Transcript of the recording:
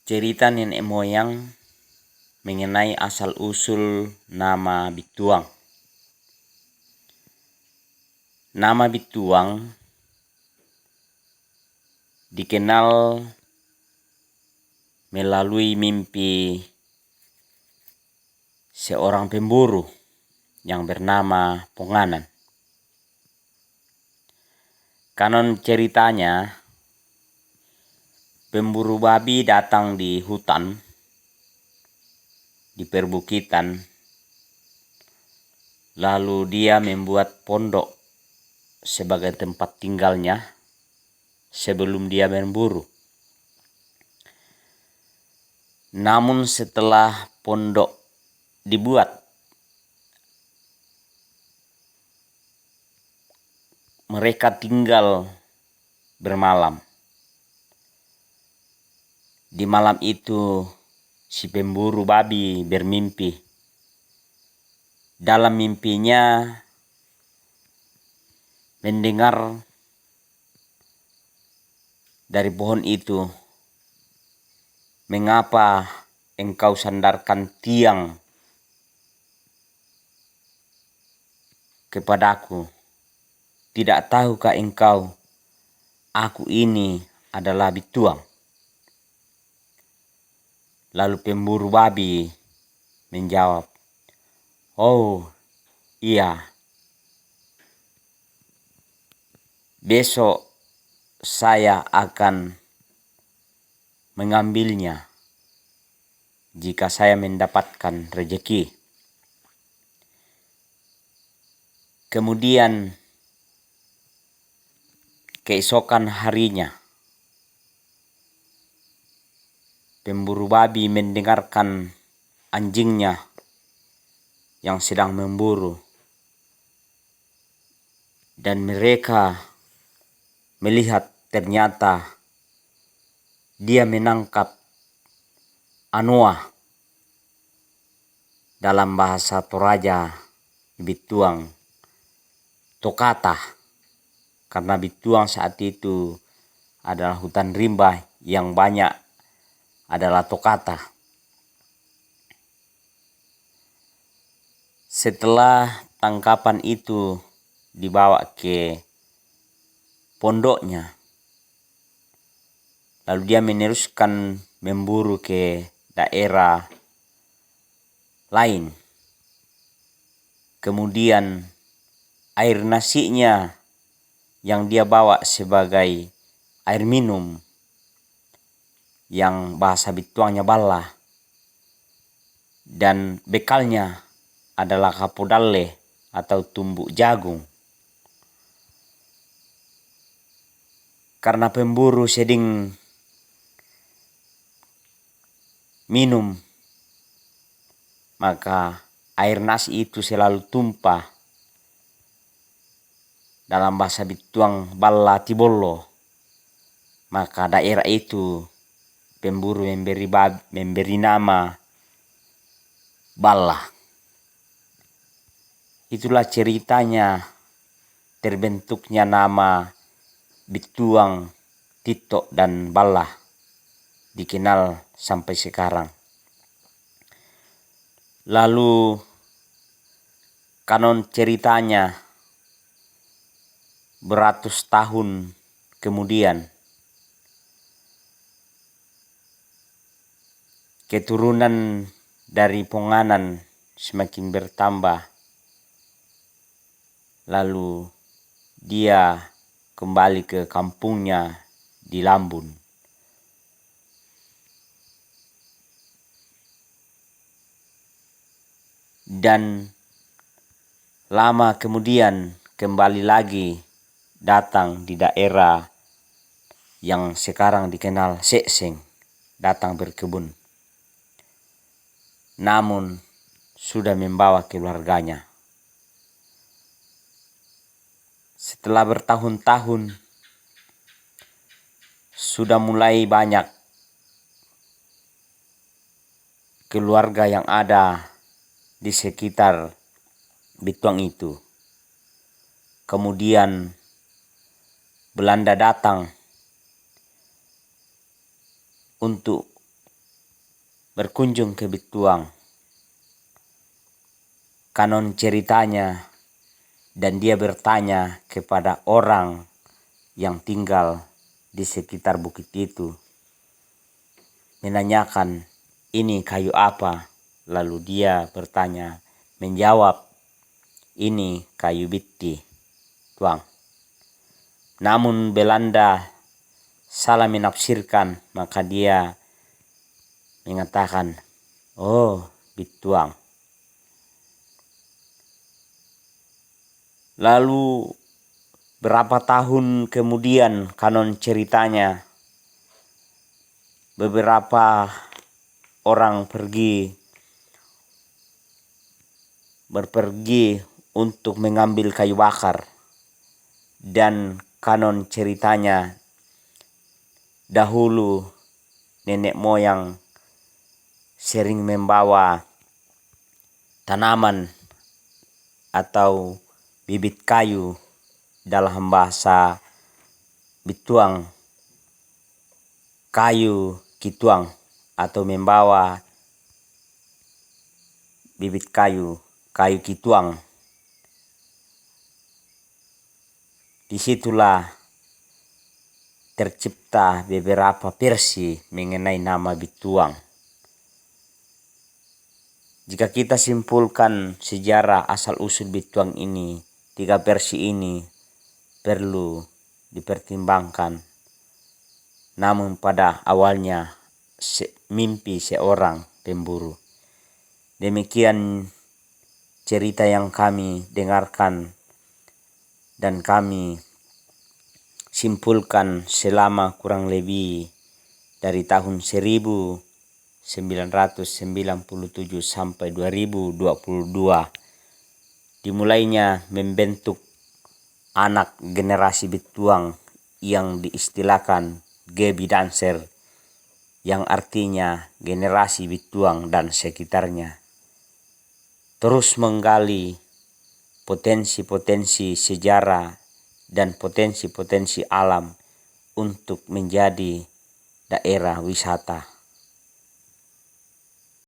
Cerita nenek moyang mengenai asal-usul nama Bituang. Nama Bituang dikenal melalui mimpi seorang pemburu yang bernama Ponganan. Kanon ceritanya, pemburu babi datang di hutan, di perbukitan, lalu dia membuat pondok sebagai tempat tinggalnya sebelum dia memburu. Namun setelah pondok dibuat, mereka tinggal bermalam. Di malam itu si pemburu babi bermimpi. Dalam mimpinya mendengar dari pohon itu, "Mengapa engkau sandarkan tiang kepadaku? Tidak tahukah engkau, aku ini adalah Bituang?" Lalu pemburu babi menjawab, "Oh iya, besok saya akan mengambilnya jika saya mendapatkan rezeki." Kemudian keesokan harinya, pemburu babi mendengarkan anjingnya yang sedang memburu, dan mereka melihat ternyata dia menangkap anoa, dalam bahasa Toraja Bituang, tokata, karena Bituang saat itu adalah hutan rimba yang banyak adalah tokata. Setelah tangkapan itu dibawa ke pondoknya, lalu dia meneruskan memburu ke daerah lain. Kemudian air nasinya yang dia bawa sebagai air minum, yang bahasa Bituangnya balla, dan bekalnya adalah kapodalle atau tumbuk jagung. Karena pemburu sedang minum, maka air nasi itu selalu tumpah. Dalam bahasa Bituang balla tibollo, maka daerah itu pemburu memberi nama balla. Itulah ceritanya terbentuknya nama Bituang, Tito, dan Balla dikenal sampai sekarang. Lalu kanon ceritanya, beratus tahun kemudian keturunan dari Ponganan semakin bertambah. Lalu dia kembali ke kampungnya di Lambun. Dan lama kemudian kembali lagi datang di daerah yang sekarang dikenal Sekseng, datang berkebun. Namun sudah membawa keluarganya. Setelah bertahun-tahun, sudah mulai banyak keluarga yang ada di sekitar Bituang itu. Kemudian Belanda datang untuk berkunjung ke Bituang. Kanon ceritanya, dan dia bertanya kepada orang yang tinggal di sekitar bukit itu, menanyakan ini kayu apa, lalu dia menjawab ini kayu biti tuang. Namun Belanda salah menafsirkan, maka dia mengatakan oh bituang. Lalu berapa tahun kemudian, kanon ceritanya, beberapa orang berpergi untuk mengambil kayu bakar. Dan kanon ceritanya, dahulu nenek moyang sering membawa tanaman atau bibit kayu, dalam bahasa Bituang kayu kituang, atau membawa bibit kayu kituang. Disitulah tercipta beberapa versi mengenai nama Bituang. Jika kita simpulkan sejarah asal-usul Bituang ini, 3 versi ini perlu dipertimbangkan. Namun pada awalnya mimpi seorang pemburu. Demikian cerita yang kami dengarkan dan kami simpulkan selama kurang lebih dari tahun 1997 sampai 2022. Dimulainya membentuk anak generasi Bituang yang diistilahkan Gebi Dancer, yang artinya generasi Bituang dan sekitarnya. Terus menggali potensi-potensi sejarah dan potensi-potensi alam untuk menjadi daerah wisata.